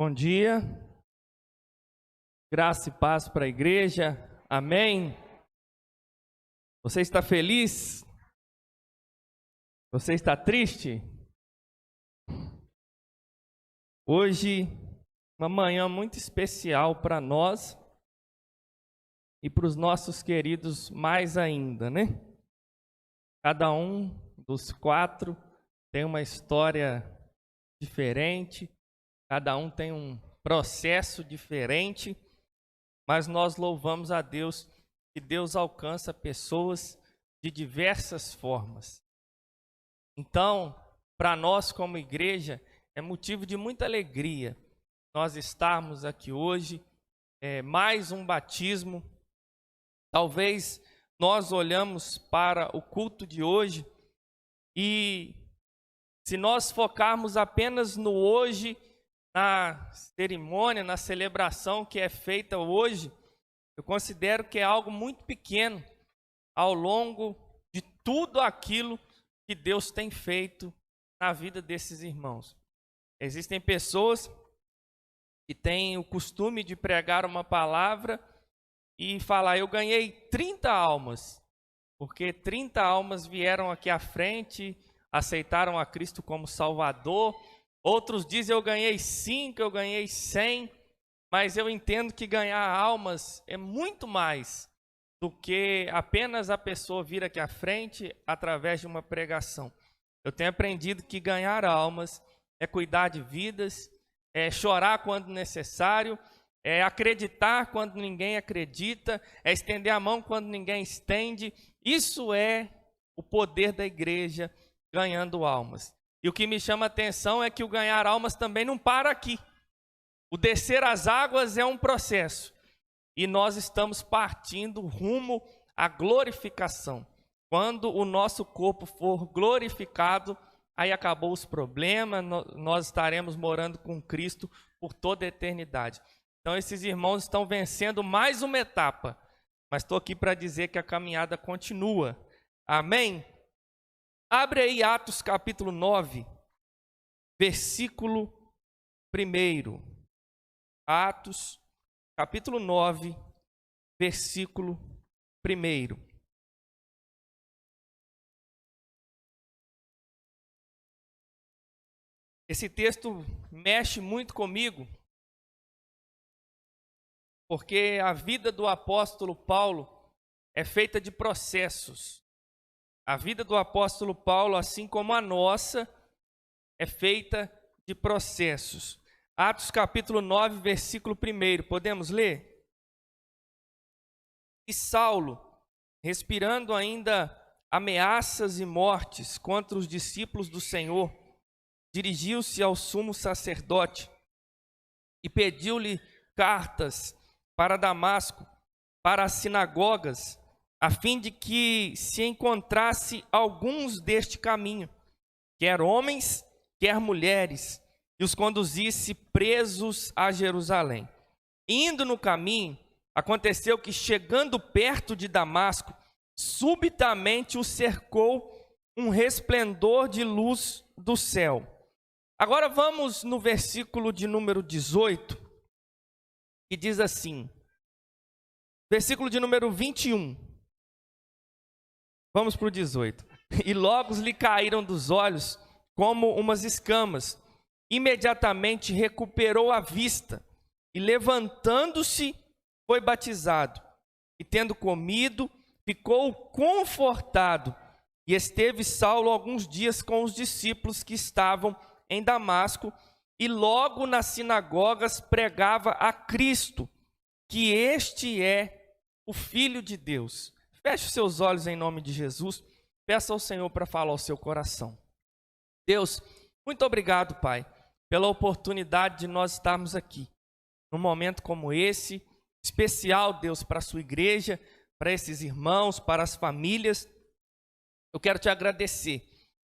Bom dia, graça e paz para a igreja, amém? Você está feliz? Você está triste? Hoje, uma manhã muito especial para nós e para os nossos queridos mais ainda, né? Cada um dos quatro tem uma história diferente, cada um tem um processo diferente, mas nós louvamos a Deus que Deus alcança pessoas de diversas formas. Então, para nós como igreja, é motivo de muita alegria nós estarmos aqui hoje, mais um batismo. Talvez nós olhamos para o culto de hoje e se nós focarmos apenas no hoje, na cerimônia, na celebração que é feita hoje, eu considero que é algo muito pequeno ao longo de tudo aquilo que Deus tem feito na vida desses irmãos. Existem pessoas que têm o costume de pregar uma palavra e falar: eu ganhei 30 almas, porque 30 almas vieram aqui à frente, aceitaram a Cristo como Salvador. Outros dizem: eu ganhei 5, eu ganhei 100, mas eu entendo que ganhar almas é muito mais do que apenas a pessoa vir aqui à frente através de uma pregação. Eu tenho aprendido que ganhar almas é cuidar de vidas, é chorar quando necessário, é acreditar quando ninguém acredita, é estender a mão quando ninguém estende. Isso é o poder da igreja ganhando almas. E o que me chama a atenção é que o ganhar almas também não para aqui. O descer as águas é um processo. E nós estamos partindo rumo à glorificação. Quando o nosso corpo for glorificado, aí acabou os problemas, nós estaremos morando com Cristo por toda a eternidade. Então esses irmãos estão vencendo mais uma etapa. Mas estou aqui para dizer que a caminhada continua. Amém? Abre aí Atos capítulo 9, versículo 1. Atos capítulo 9, versículo 1. Esse texto mexe muito comigo, porque a vida do apóstolo Paulo é feita de processos. A vida do apóstolo Paulo, assim como a nossa, é feita de processos. Atos capítulo 9, versículo 1. Podemos ler? E Saulo, respirando ainda ameaças e mortes contra os discípulos do Senhor, dirigiu-se ao sumo sacerdote e pediu-lhe cartas para Damasco, para as sinagogas, a fim de que se encontrasse alguns deste caminho, quer homens, quer mulheres, e os conduzisse presos a Jerusalém. Indo no caminho, aconteceu que, chegando perto de Damasco, subitamente o cercou um resplendor de luz do céu. Agora vamos no versículo de número 18, que diz assim, versículo de número 21. Vamos para o 18. E logo lhe caíram dos olhos como umas escamas. Imediatamente recuperou a vista e, levantando-se, foi batizado. E tendo comido, ficou confortado. E esteve Saulo alguns dias com os discípulos que estavam em Damasco, e logo nas sinagogas pregava a Cristo, que este é o Filho de Deus. Feche os seus olhos em nome de Jesus, peça ao Senhor para falar ao seu coração. Deus, muito obrigado, Pai, pela oportunidade de nós estarmos aqui, num momento como esse, especial, Deus, para a sua igreja, para esses irmãos, para as famílias. Eu quero te agradecer,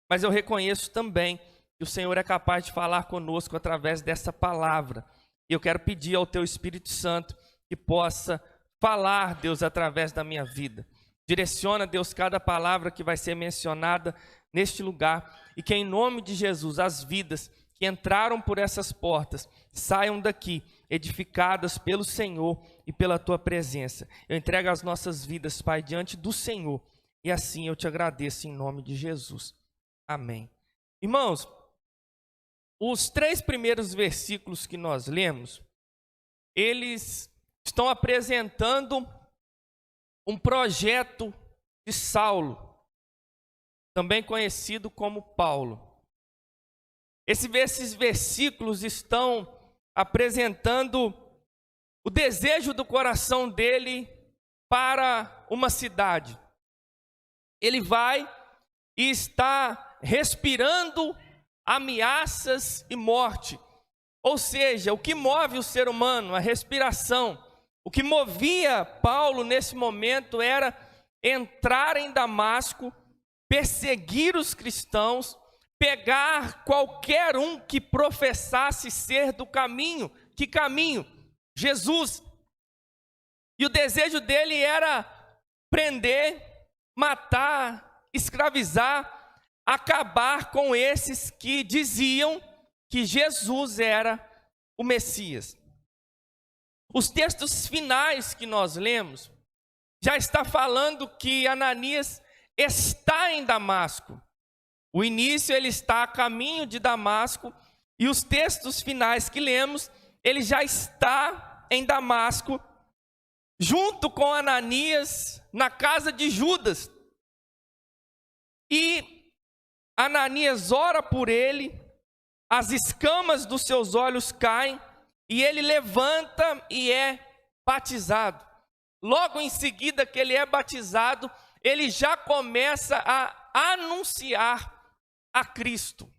mas eu reconheço também que o Senhor é capaz de falar conosco através dessa palavra. E eu quero pedir ao teu Espírito Santo que possa falar, Deus, através da minha vida. Direciona, Deus, cada palavra que vai ser mencionada neste lugar, e que em nome de Jesus as vidas que entraram por essas portas saiam daqui edificadas pelo Senhor e pela tua presença. Eu entrego as nossas vidas, Pai, diante do Senhor, e assim eu te agradeço em nome de Jesus. Amém. Irmãos, os 3 primeiros versículos que nós lemos, eles estão apresentando um projeto de Saulo, também conhecido como Paulo. Esses versículos estão apresentando o desejo do coração dele para uma cidade. Ele vai e está respirando ameaças e morte. Ou seja, o que move o ser humano, a respiração. O que movia Paulo nesse momento era entrar em Damasco, perseguir os cristãos, pegar qualquer um que professasse ser do caminho. Que caminho? Jesus. E o desejo dele era prender, matar, escravizar, acabar com esses que diziam que Jesus era o Messias. Os textos finais que nós lemos já está falando que Ananias está em Damasco. O início, ele está a caminho de Damasco, e os textos finais que lemos, ele já está em Damasco, junto com Ananias, na casa de Judas. E Ananias ora por ele, as escamas dos seus olhos caem, e ele levanta e é batizado. Logo em seguida que ele é batizado, ele já começa a anunciar a Cristo.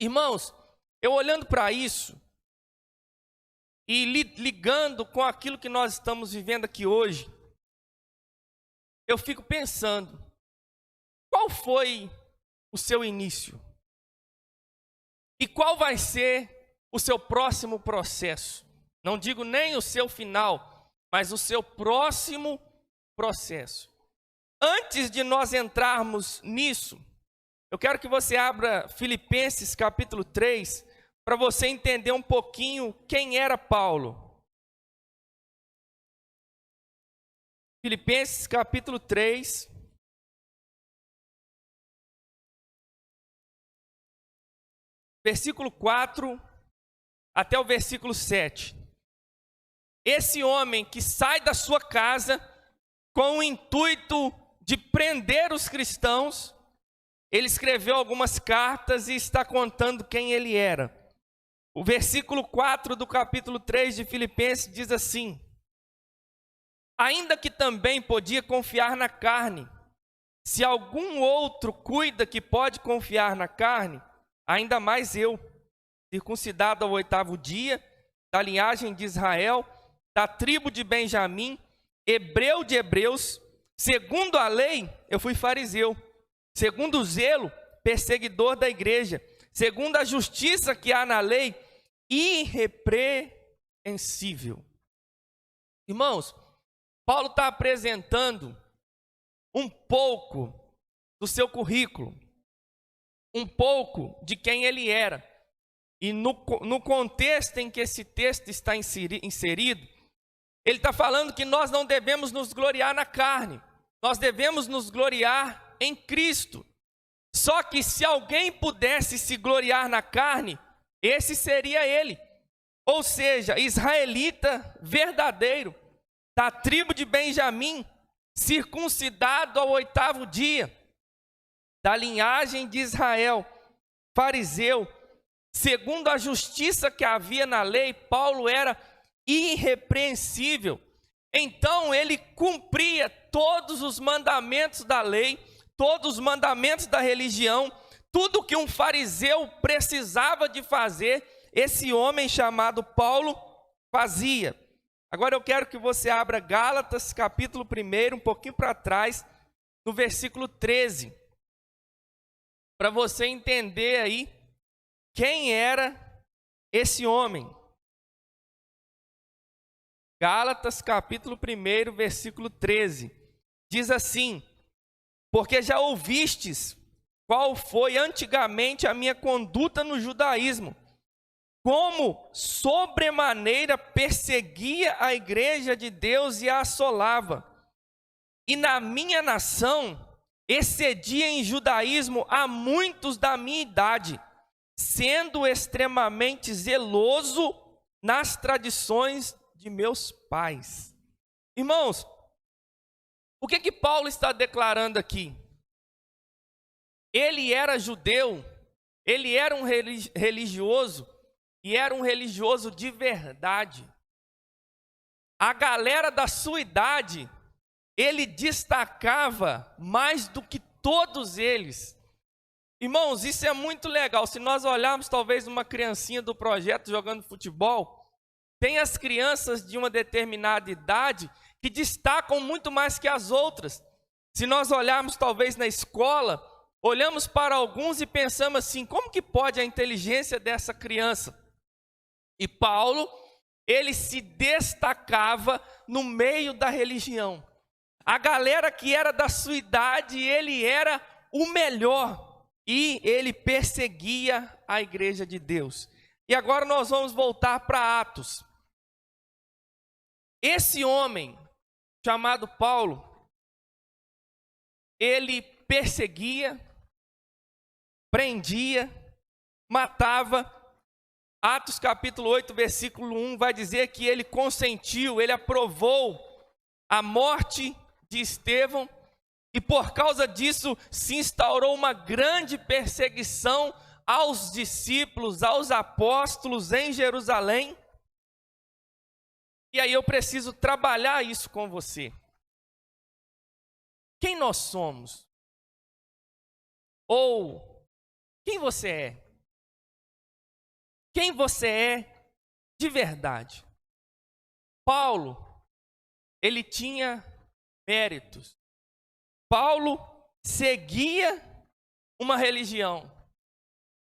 Irmãos, eu olhando para isso e ligando com aquilo que nós estamos vivendo aqui hoje, eu fico pensando, qual foi o seu início? E qual vai ser o seu próximo processo? Não digo nem o seu final, mas o seu próximo processo. Antes de nós entrarmos nisso, eu quero que você abra Filipenses capítulo 3, para você entender um pouquinho quem era Paulo. Filipenses capítulo 3, versículo 4 até o versículo 7. Esse homem que sai da sua casa com o intuito de prender os cristãos, ele escreveu algumas cartas e está contando quem ele era. O versículo 4 do capítulo 3 de Filipenses diz assim: ainda que também podia confiar na carne, se algum outro cuida que pode confiar na carne, ainda mais eu, circuncidado ao 8º dia, da linhagem de Israel, da tribo de Benjamim, hebreu de hebreus, segundo a lei, eu fui fariseu, segundo o zelo, perseguidor da igreja, segundo a justiça que há na lei, irrepreensível. Irmãos, Paulo está apresentando um pouco do seu currículo, um pouco de quem ele era. E no contexto em que esse texto está inserido, ele está falando que nós não devemos nos gloriar na carne, nós devemos nos gloriar em Cristo. Só que se alguém pudesse se gloriar na carne, esse seria ele. Ou seja, israelita verdadeiro, da tribo de Benjamim, circuncidado ao 8º dia, da linhagem de Israel, fariseu, segundo a justiça que havia na lei, Paulo era irrepreensível. Então ele cumpria todos os mandamentos da lei, todos os mandamentos da religião, tudo que um fariseu precisava de fazer, esse homem chamado Paulo fazia. Agora eu quero que você abra Gálatas capítulo 1, um pouquinho para trás, no versículo 13, para você entender aí quem era esse homem. Gálatas capítulo 1, versículo 13, diz assim: porque já ouvistes qual foi antigamente a minha conduta no judaísmo, como sobremaneira perseguia a igreja de Deus e a assolava. E na minha nação excedia em judaísmo a muitos da minha idade, sendo extremamente zeloso nas tradições de meus pais. Irmãos, o que Paulo está declarando aqui? Ele era judeu, ele era um religioso, e era um religioso de verdade. A galera da sua idade, ele destacava mais do que todos eles. Irmãos, isso é muito legal. Se nós olharmos talvez uma criancinha do projeto jogando futebol, tem as crianças de uma determinada idade que destacam muito mais que as outras. Se nós olharmos talvez na escola, olhamos para alguns e pensamos assim, como que pode a inteligência dessa criança? E Paulo, ele se destacava no meio da religião. A galera que era da sua idade, ele era o melhor. E ele perseguia a igreja de Deus. E agora nós vamos voltar para Atos. Esse homem, chamado Paulo, ele perseguia, prendia, matava. Atos capítulo 8, versículo 1, vai dizer que ele consentiu, ele aprovou a morte de Estevão, e por causa disso se instaurou uma grande perseguição aos discípulos, aos apóstolos em Jerusalém. E aí eu preciso trabalhar isso com você. Quem nós somos? Ou quem você é? Quem você é de verdade? Paulo, ele tinha méritos. Paulo seguia uma religião.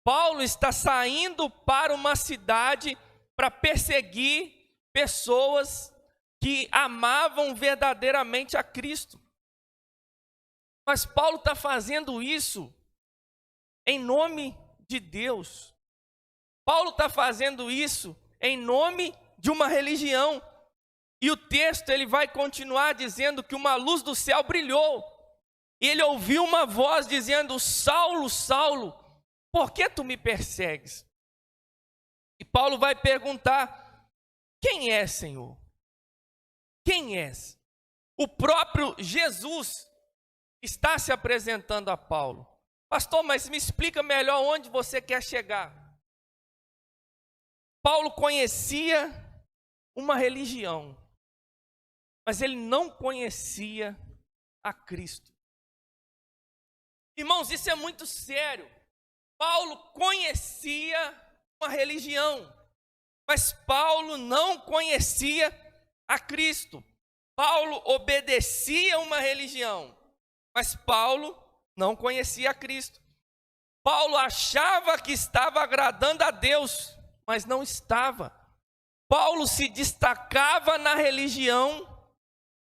Paulo está saindo para uma cidade para perseguir pessoas que amavam verdadeiramente a Cristo. Mas Paulo está fazendo isso em nome de Deus. Paulo está fazendo isso em nome de uma religião. E o texto ele vai continuar dizendo que uma luz do céu brilhou. E ele ouviu uma voz dizendo: Saulo, Saulo, por que tu me persegues? E Paulo vai perguntar: quem é, Senhor? Quem és? O próprio Jesus está se apresentando a Paulo. Pastor, mas me explica melhor onde você quer chegar. Paulo conhecia uma religião, mas ele não conhecia a Cristo. Irmãos, isso é muito sério. Paulo conhecia uma religião, mas Paulo não conhecia a Cristo. Paulo obedecia uma religião, mas Paulo não conhecia a Cristo. Paulo achava que estava agradando a Deus, mas não estava. Paulo se destacava na religião,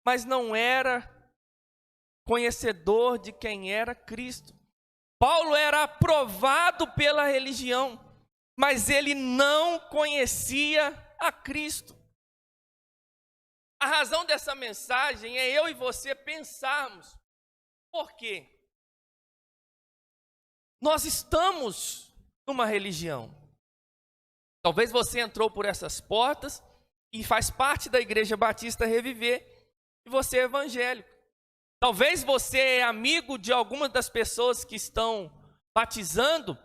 mas não era conhecedor de quem era Cristo. Paulo era aprovado pela religião, mas ele não conhecia a Cristo. A razão dessa mensagem é eu e você pensarmos: por quê? Nós estamos numa religião. Talvez você entrou por essas portas e faz parte da Igreja Batista Reviver, e você é evangélico. Talvez você é amigo de algumas das pessoas que estão batizando,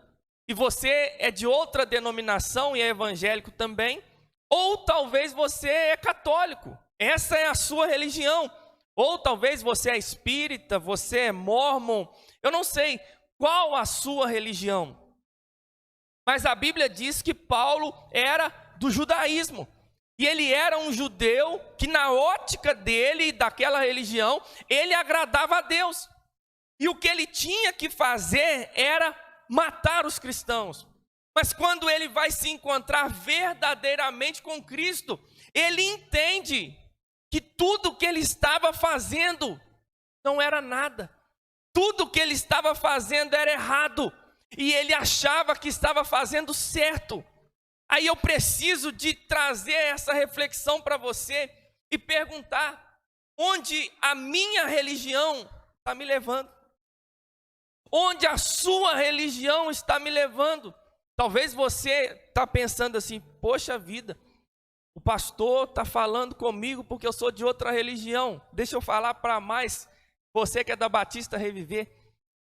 e você é de outra denominação e é evangélico também. Ou talvez você é católico, essa é a sua religião. Ou talvez você é espírita, você é mórmon, eu não sei qual a sua religião. Mas a Bíblia diz que Paulo era do judaísmo. E ele era um judeu que na ótica dele e daquela religião, ele agradava a Deus. E o que ele tinha que fazer era matar os cristãos. Mas quando ele vai se encontrar verdadeiramente com Cristo, ele entende que tudo que ele estava fazendo não era nada. Tudo que ele estava fazendo era errado e ele achava que estava fazendo certo. Aí eu preciso de trazer essa reflexão para você e perguntar: onde a minha religião está me levando? Onde a sua religião está me levando? Talvez você está pensando assim: poxa vida, o pastor está falando comigo porque eu sou de outra religião. Deixa eu falar para mais, você que é da Batista Reviver,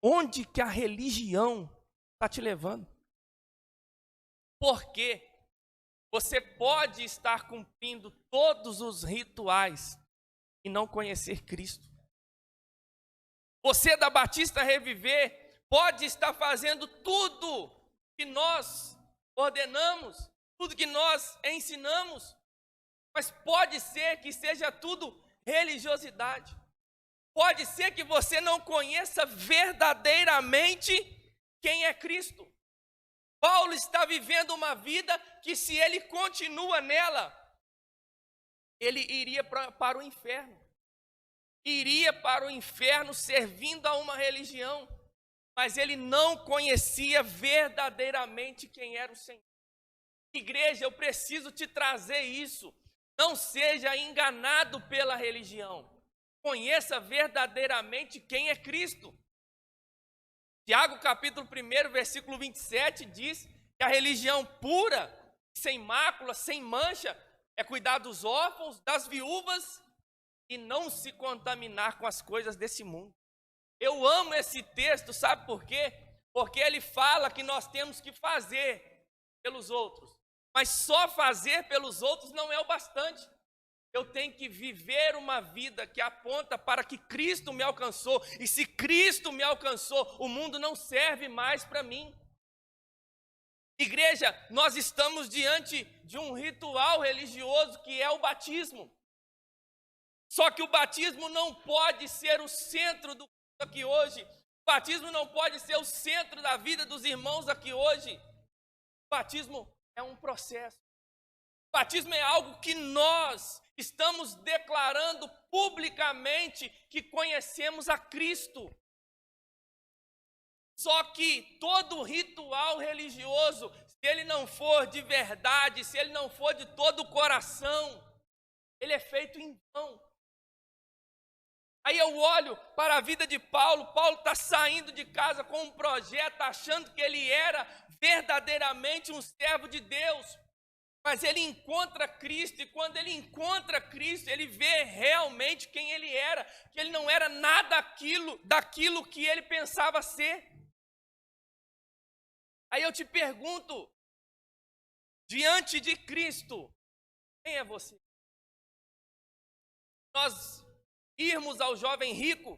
onde que a religião está te levando? Porque você pode estar cumprindo todos os rituais e não conhecer Cristo. Você da Batista Reviver pode estar fazendo tudo que nós ordenamos, tudo que nós ensinamos, mas pode ser que seja tudo religiosidade. Pode ser que você não conheça verdadeiramente quem é Cristo. Paulo está vivendo uma vida que, se ele continua nela, ele iria para o inferno. Iria para o inferno servindo a uma religião, mas ele não conhecia verdadeiramente quem era o Senhor. Igreja, eu preciso te trazer isso. Não seja enganado pela religião. Conheça verdadeiramente quem é Cristo. Tiago capítulo 1, versículo 27 diz que a religião pura, sem mácula, sem mancha, é cuidar dos órfãos, das viúvas e não se contaminar com as coisas desse mundo. Eu amo esse texto, sabe por quê? Porque ele fala que nós temos que fazer pelos outros. Mas só fazer pelos outros não é o bastante. Eu tenho que viver uma vida que aponta para que Cristo me alcançou. E se Cristo me alcançou, o mundo não serve mais para mim. Igreja, nós estamos diante de um ritual religioso que é o batismo. Só que o batismo não pode ser o centro do culto aqui hoje. O batismo não pode ser o centro da vida dos irmãos aqui hoje. O batismo é um processo. O batismo é algo que nós estamos declarando publicamente que conhecemos a Cristo. Só que todo ritual religioso, se ele não for de verdade, se ele não for de todo o coração, ele é feito em vão. Aí eu olho para a vida de Paulo. Paulo está saindo de casa com um projeto, achando que ele era verdadeiramente um servo de Deus. Mas ele encontra Cristo, e quando ele encontra Cristo, ele vê realmente quem ele era, que ele não era nada daquilo que ele pensava ser. Aí eu te pergunto, diante de Cristo, quem é você? Nós irmos ao jovem rico,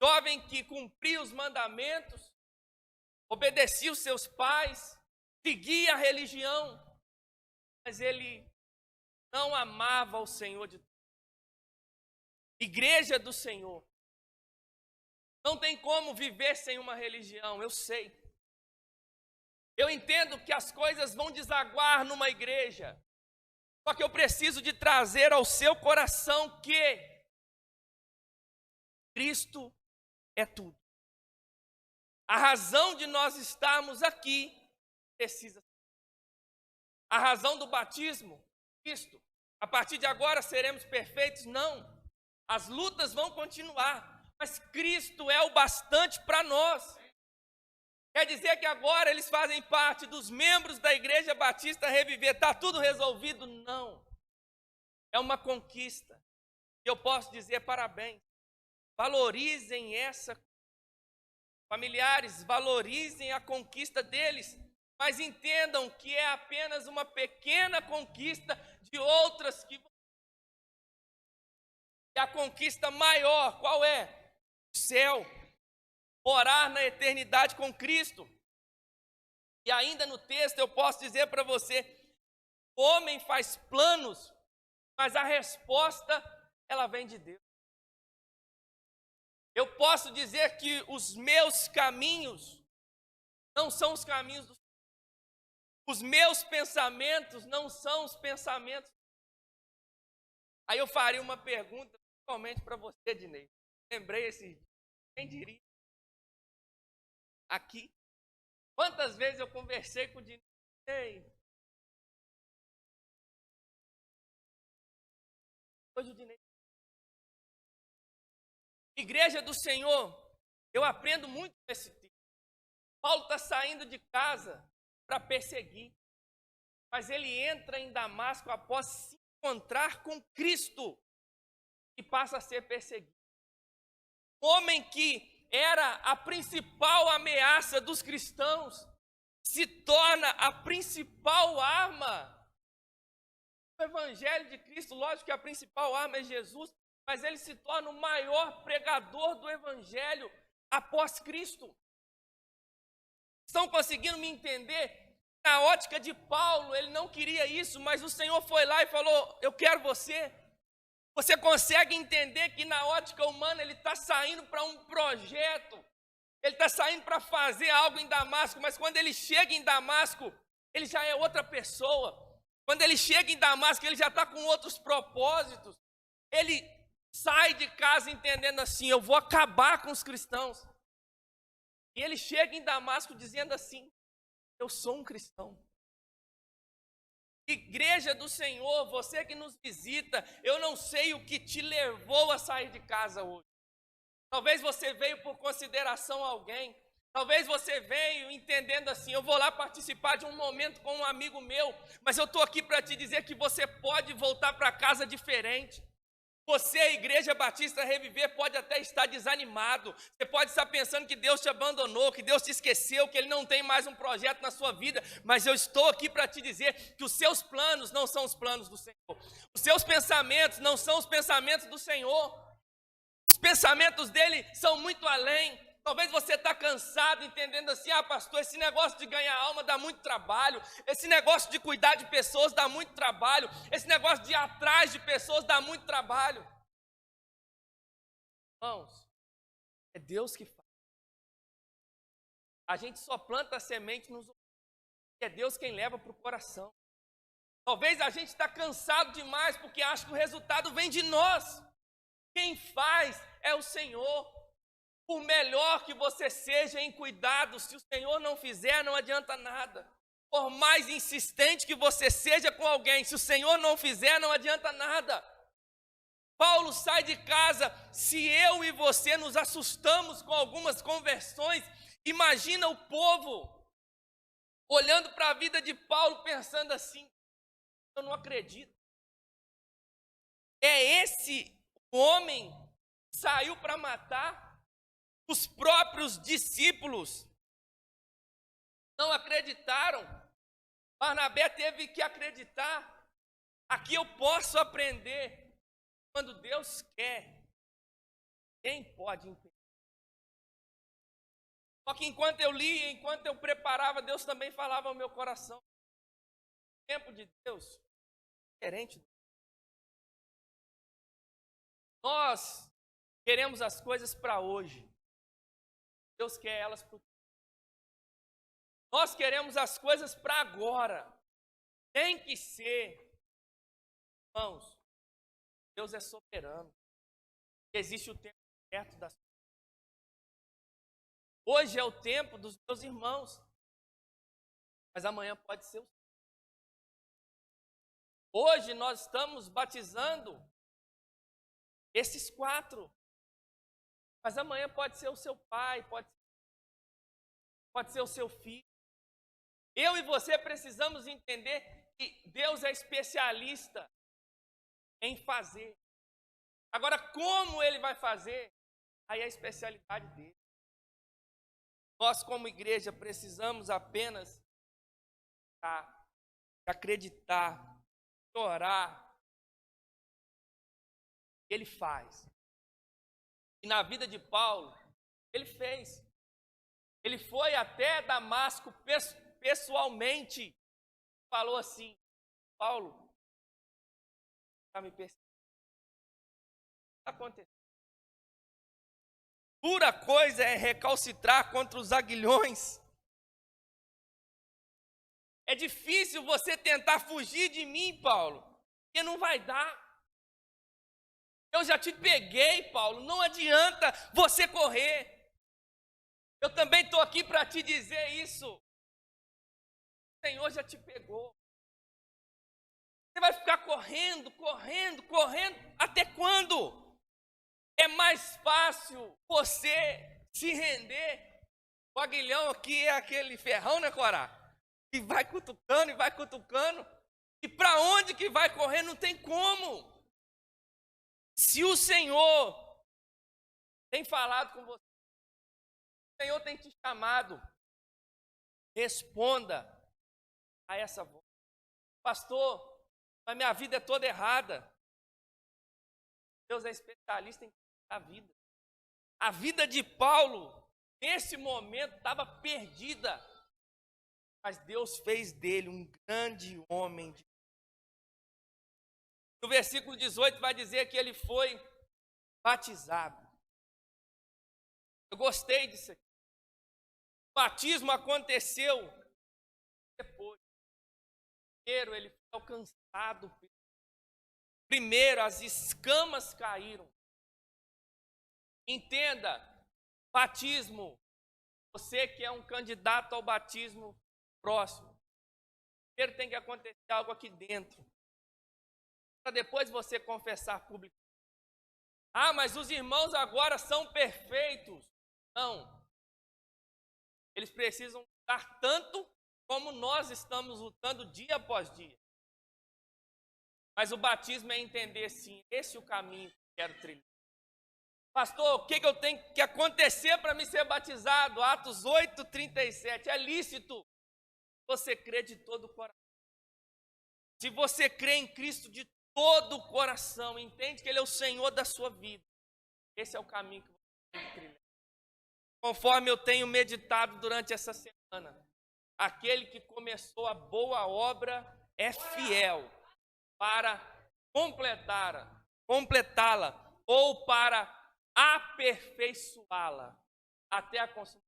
jovem que cumpria os mandamentos, obedecia os seus pais, seguia a religião, mas ele não amava o Senhor de Deus. Igreja do Senhor. Não tem como viver sem uma religião, eu sei. Eu entendo que as coisas vão desaguar numa igreja. Só que eu preciso de trazer ao seu coração que Cristo é tudo. A razão de nós estarmos aqui precisa ser. A razão do batismo, Cristo. A partir de agora seremos perfeitos? Não. As lutas vão continuar, mas Cristo é o bastante para nós. Quer dizer que agora eles fazem parte dos membros da Igreja Batista Reviver. Está tudo resolvido? Não. É uma conquista. E eu posso dizer parabéns. Valorizem essa. Familiares, valorizem a conquista deles. Mas entendam que é apenas uma pequena conquista de outras que... E a conquista maior, qual é? O céu. Morar na eternidade com Cristo. E ainda no texto eu posso dizer para você, o homem faz planos, mas a resposta, ela vem de Deus. Eu posso dizer que os meus caminhos não são os caminhos do Senhor. Os meus pensamentos não são os pensamentos. Aí eu faria uma pergunta, principalmente para você, Dinei. Lembrei esse dia. Quem diria? Aqui. Quantas vezes eu conversei com o Dinei? Hoje o Dinei. Igreja do Senhor, eu aprendo muito nesse texto. Paulo está saindo de casa para perseguir, mas ele entra em Damasco após se encontrar com Cristo e passa a ser perseguido. Um homem que era a principal ameaça dos cristãos se torna a principal arma do Evangelho de Cristo. Lógico que a principal arma é Jesus, mas ele se torna o maior pregador do Evangelho após Cristo. Estão conseguindo me entender? Na ótica de Paulo, ele não queria isso, mas o Senhor foi lá e falou: eu quero você. Você consegue entender que na ótica humana ele está saindo para um projeto, ele está saindo para fazer algo em Damasco, mas quando ele chega em Damasco, ele já é outra pessoa. Quando ele chega em Damasco, ele já está com outros propósitos. Ele sai de casa entendendo assim: eu vou acabar com os cristãos. E ele chega em Damasco dizendo assim: eu sou um cristão. Igreja do Senhor, você que nos visita, eu não sei o que te levou a sair de casa hoje. Talvez você veio por consideração a alguém. Talvez você veio entendendo assim: eu vou lá participar de um momento com um amigo meu, mas eu estou aqui para te dizer que você pode voltar para casa diferente. Você, Igreja Batista Reviver, pode até estar desanimado. Você pode estar pensando que Deus te abandonou, que Deus te esqueceu, que Ele não tem mais um projeto na sua vida. Mas eu estou aqui para te dizer que os seus planos não são os planos do Senhor. Os seus pensamentos não são os pensamentos do Senhor. Os pensamentos dele são muito além. Talvez você está cansado, entendendo assim: ah, pastor, esse negócio de ganhar alma dá muito trabalho, esse negócio de cuidar de pessoas dá muito trabalho, esse negócio de ir atrás de pessoas dá muito trabalho. Irmãos, é Deus que faz. A gente só planta a semente nos ouvidos, é Deus quem leva para o coração. Talvez a gente está cansado demais porque acha que o resultado vem de nós. Quem faz é o Senhor. Por melhor que você seja em cuidado, se o Senhor não fizer, não adianta nada. Por mais insistente que você seja com alguém, se o Senhor não fizer, não adianta nada. Paulo sai de casa. Se eu e você nos assustamos com algumas conversões, imagina o povo olhando para a vida de Paulo pensando assim: eu não acredito. É esse homem que saiu para matar? Os próprios discípulos não acreditaram. Barnabé teve que acreditar. Aqui eu posso aprender. Quando Deus quer, quem pode impedir? Só que enquanto eu lia, enquanto eu preparava, Deus também falava ao meu coração. O tempo de Deus é diferente. Nós queremos as coisas para hoje. Deus quer elas para o... Nós queremos as coisas para agora. Tem que ser. Irmãos, Deus é soberano. Existe o tempo certo das coisas. Hoje é o tempo dos meus irmãos, mas amanhã pode ser o seu. Hoje nós estamos batizando esses 4, mas amanhã pode ser o seu pai, pode ser o seu filho. Eu e você precisamos entender que Deus é especialista em fazer. Agora, como Ele vai fazer? Aí é a especialidade dele. Nós, como igreja, precisamos apenas acreditar, orar. Ele faz. E na vida de Paulo, ele fez. Ele foi até Damasco pessoalmente. Falou assim: Paulo, está me perseguindo. O que está acontecendo? Pura coisa é recalcitrar contra os aguilhões. É difícil você tentar fugir de mim, Paulo, porque não vai dar. Eu já te peguei, Paulo, não adianta você correr. Eu também estou aqui para te dizer isso. O Senhor já te pegou. Você vai ficar correndo, até quando? É mais fácil você se render. O aguilhão aqui é aquele ferrão, né, Corá? E vai cutucando e vai cutucando. E para onde que vai correr? Não tem como. Se o Senhor tem falado com você, o Senhor tem te chamado, responda a essa voz. Pastor, mas minha vida é toda errada. Deus é especialista em a vida. A vida de Paulo, nesse momento, estava perdida. Mas Deus fez dele um grande homem. No versículo 18 vai dizer que ele foi batizado. Eu gostei disso aqui. O batismo aconteceu depois. Primeiro ele foi alcançado. Primeiro as escamas caíram. Entenda, batismo, você que é um candidato ao batismo próximo, primeiro tem que acontecer algo aqui dentro, para depois você confessar publicamente. Ah, mas os irmãos agora são perfeitos. Não, eles precisam lutar tanto como nós estamos lutando dia após dia. Mas o batismo é entender, sim, esse é o caminho que eu quero trilhar. Pastor, o que eu tenho que acontecer para me ser batizado? Atos 8:37. É lícito você crer de todo o coração. Se você crê em Cristo de todo o coração, entende que Ele é o Senhor da sua vida, esse é o caminho que você tem que trilhar. Conforme eu tenho meditado durante essa semana, aquele que começou a boa obra é fiel para completá-la ou para aperfeiçoá-la até a consumação.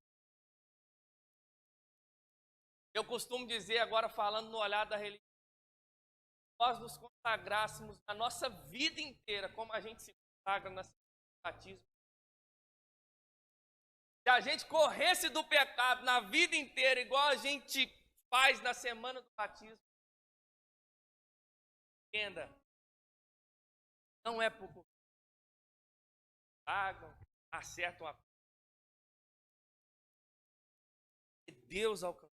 Eu costumo dizer, agora falando no olhar da religião, nós nos consagrássemos a nossa vida inteira, como a gente se consagra no batismo. Se a gente corresse do pecado na vida inteira, igual a gente faz na semana do batismo, entenda, não é por pagam, acertam a coisa. Deus alcançou.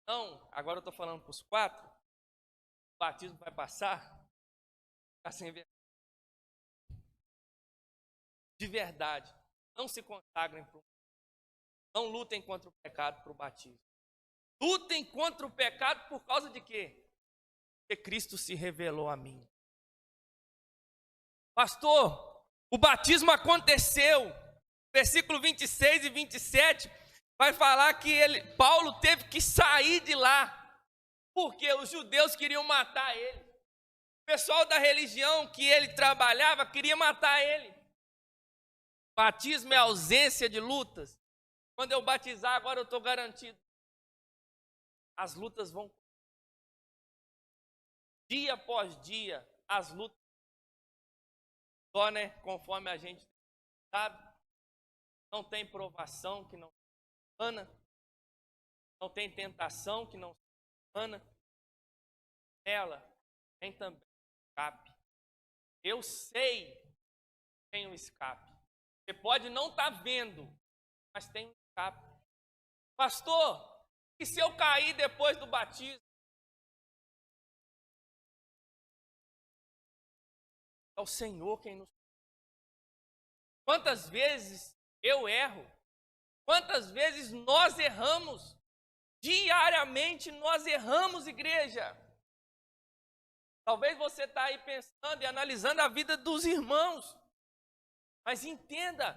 Então, agora eu estou falando para os 4, o batismo vai passar, ficar sem vergonha. De verdade, não se consagrem para o não lutem contra o pecado para o batismo. Lutem contra o pecado por causa de quê? Porque Cristo se revelou a mim. Pastor, o batismo aconteceu. Versículo 26 e 27 vai falar que Paulo teve que sair de lá, porque os judeus queriam matar ele. O pessoal da religião que ele trabalhava queria matar ele. Batismo é ausência de lutas. Quando eu batizar, agora eu estou garantido. As lutas vão. Dia após dia, as lutas. Só, né? Conforme a gente sabe. Não tem provação que não se humana. Não tem tentação que não se humana. Ela tem também escape. Eu sei que tem um escape. Você pode não estar vendo, mas tem um escape. Pastor, e se eu cair depois do batismo? É o Senhor quem nos... Quantas vezes eu erro? Quantas vezes nós erramos? Diariamente nós erramos, igreja. Talvez você está aí pensando e analisando a vida dos irmãos. Mas entenda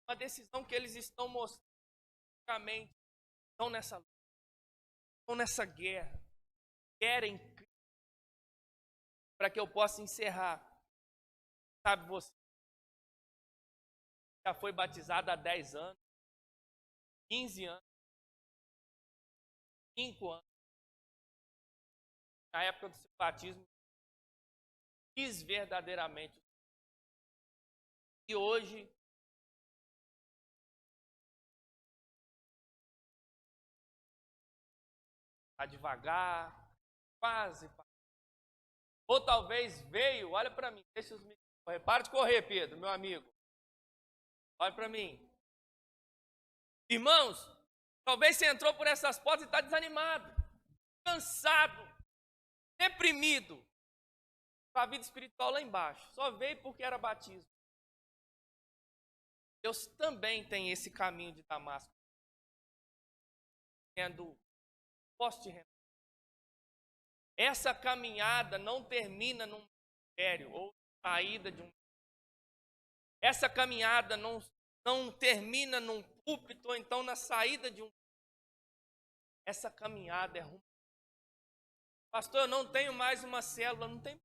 uma decisão que eles estão mostrando. Estão nessa luta. Estão nessa guerra. Querem para que eu possa encerrar. Sabe, você já foi batizado há 10 anos, 15 anos, 5 anos. Na época do seu batismo, quis verdadeiramente. E hoje, está devagar, quase. Ou talvez veio, olha para mim, deixa os meninos correr. Para de correr, Pedro, meu amigo. Olha para mim. Irmãos, talvez você entrou por essas portas e está desanimado, cansado, deprimido, com a vida espiritual lá embaixo. Só veio porque era batismo. Deus também tem esse caminho de Damasco. Posso te render. Essa caminhada não termina num ministério ou saída de um. Essa caminhada não termina num púlpito ou então na saída de um. Essa caminhada é ruim. Pastor, eu não tenho mais uma célula, não tem.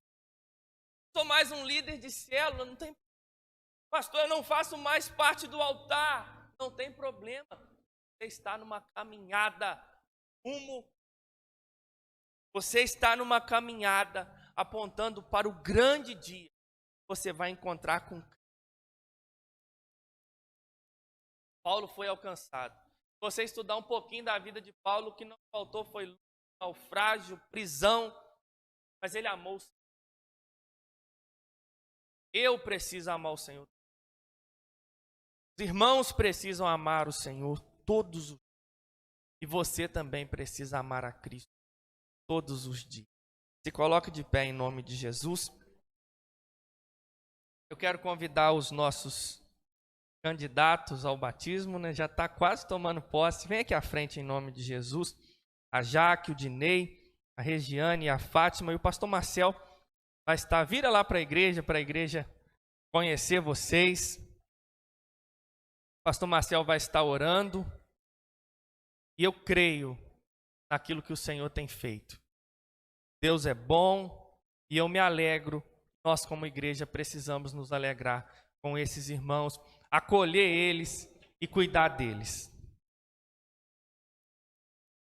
Sou mais um líder de célula, não tem. Pastor, eu não faço mais parte do altar, não tem problema. Você está numa caminhada rumo. Você está numa caminhada apontando para o grande dia. Você vai encontrar com Cristo. Paulo foi alcançado. Se você estudar um pouquinho da vida de Paulo, o que não faltou foi naufrágio, prisão, mas ele amou o Senhor. Eu preciso amar o Senhor. Os irmãos precisam amar o Senhor todos os dias. E você também precisa amar a Cristo todos os dias. Se coloque de pé em nome de Jesus. Eu quero convidar os nossos candidatos ao batismo, né? Já está quase tomando posse. Vem aqui à frente em nome de Jesus. A Jaque, o Dinei, a Regiane e a Fátima. E o pastor Marcel vai estar. Vira lá para a igreja conhecer vocês. O pastor Marcel vai estar orando. E eu creio naquilo que o Senhor tem feito. Deus é bom e eu me alegro. Nós, como igreja, precisamos nos alegrar com esses irmãos, acolher eles e cuidar deles.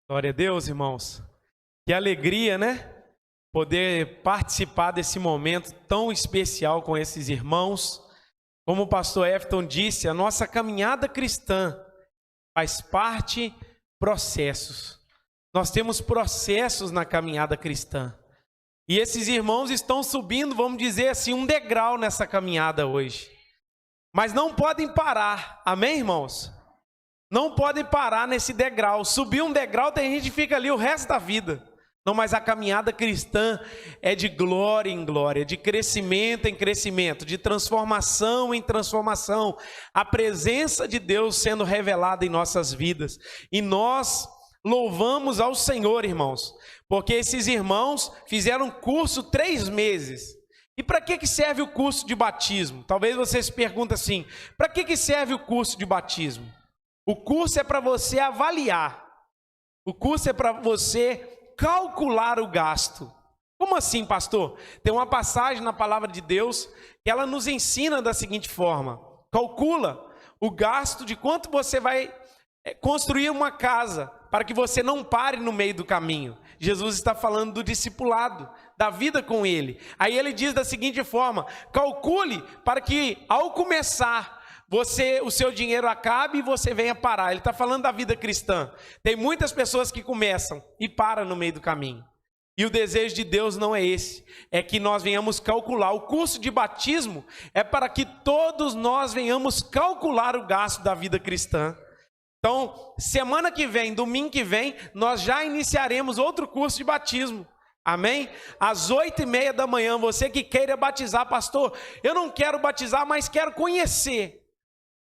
Glória a Deus, irmãos. Que alegria, né? Poder participar desse momento tão especial com esses irmãos. Como o pastor Efton disse, a nossa caminhada cristã faz parte processos. Nós temos processos na caminhada cristã. E esses irmãos estão subindo, vamos dizer assim, um degrau nessa caminhada hoje. Mas não podem parar, amém, irmãos? Não podem parar nesse degrau. Subir um degrau, tem gente que fica ali o resto da vida. Não, mas a caminhada cristã é de glória em glória, de crescimento em crescimento, de transformação em transformação. A presença de Deus sendo revelada em nossas vidas. E nós louvamos ao Senhor, irmãos, porque esses irmãos fizeram um curso 3 meses. E para que serve o curso de batismo? Talvez você se pergunte assim, para que serve o curso de batismo? O curso é para você avaliar. O curso é para você calcular o gasto. Como assim, pastor? Tem uma passagem na palavra de Deus que ela nos ensina da seguinte forma. Calcula o gasto de quanto você vai construir uma casa para que você não pare no meio do caminho. Jesus está falando do discipulado, da vida com ele. Aí ele diz da seguinte forma, calcule para que ao começar o seu dinheiro acabe e você venha parar. Ele está falando da vida cristã. Tem muitas pessoas que começam e param no meio do caminho. E o desejo de Deus não é esse. É que nós venhamos calcular. O curso de batismo é para que todos nós venhamos calcular o gasto da vida cristã. Então, semana que vem, domingo que vem, nós já iniciaremos outro curso de batismo. Amém? Às 8h30 da manhã, você que queira batizar, pastor, eu não quero batizar, mas quero conhecer.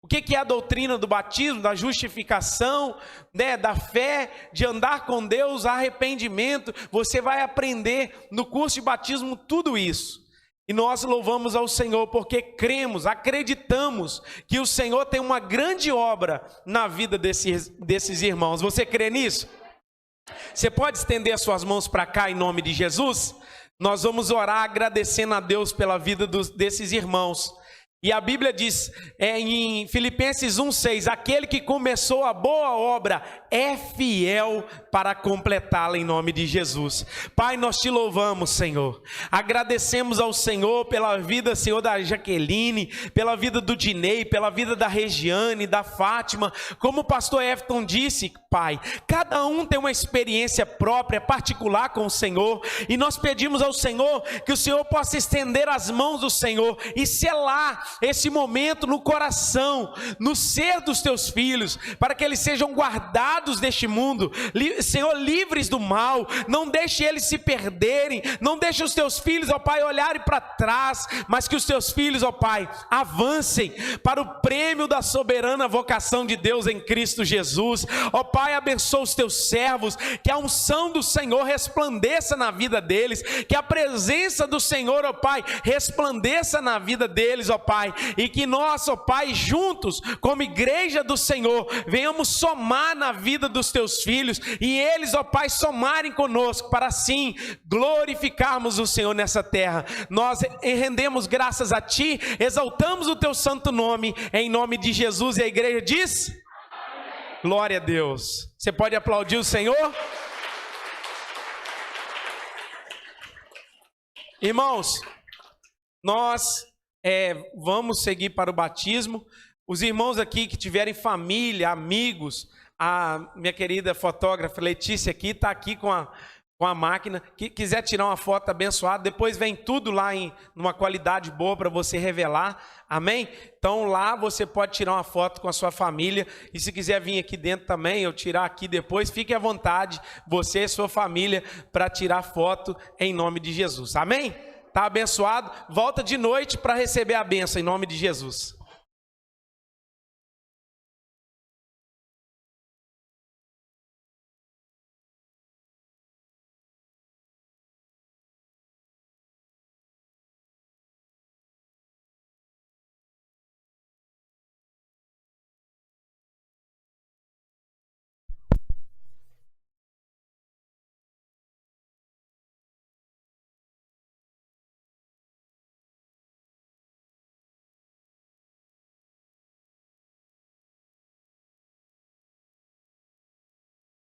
O que é a doutrina do batismo, da justificação, né, da fé, de andar com Deus, arrependimento. Você vai aprender no curso de batismo tudo isso. E nós louvamos ao Senhor porque cremos, acreditamos que o Senhor tem uma grande obra na vida desses irmãos. Você crê nisso? Você pode estender as suas mãos para cá em nome de Jesus? Nós vamos orar agradecendo a Deus pela vida desses irmãos. E a Bíblia diz em Filipenses 1,6, aquele que começou a boa obra é fiel para completá-la em nome de Jesus. Pai, nós te louvamos, Senhor. Agradecemos ao Senhor pela vida, Senhor, da Jaqueline, pela vida do Dinei, pela vida da Regiane, da Fátima. Como o pastor Efton disse, Pai, cada um tem uma experiência própria, particular com o Senhor. E nós pedimos ao Senhor que o Senhor possa estender as mãos do Senhor e selar esse momento no coração, no ser dos teus filhos, para que eles sejam guardados deste mundo, Senhor, livres do mal. Não deixe eles se perderem, não deixe os teus filhos, ó Pai, olharem para trás, mas que os teus filhos, ó Pai, avancem para o prêmio da soberana vocação de Deus em Cristo Jesus. Ó Pai, abençoa os teus servos, que a unção do Senhor resplandeça na vida deles, que a presença do Senhor, ó Pai, resplandeça na vida deles, ó Pai, e que nós, ó Pai, juntos, como igreja do Senhor, venhamos somar na vida dos teus filhos, e eles, ó Pai, somarem conosco, para assim glorificarmos o Senhor nessa terra. Nós rendemos graças a Ti, exaltamos o Teu santo nome, em nome de Jesus, e a igreja diz: amém. Glória a Deus. Você pode aplaudir o Senhor? Irmãos, nós vamos seguir para o batismo. Os irmãos aqui que tiverem família, amigos, a minha querida fotógrafa Letícia aqui está aqui com a máquina, que quiser tirar uma foto abençoada, depois vem tudo lá numa qualidade boa para você revelar, amém? Então lá você pode tirar uma foto com a sua família, e se quiser vir aqui dentro também, eu tirar aqui depois, fique à vontade, você e sua família, para tirar foto em nome de Jesus, amém? Está abençoado? Volta de noite para receber a bênção em nome de Jesus.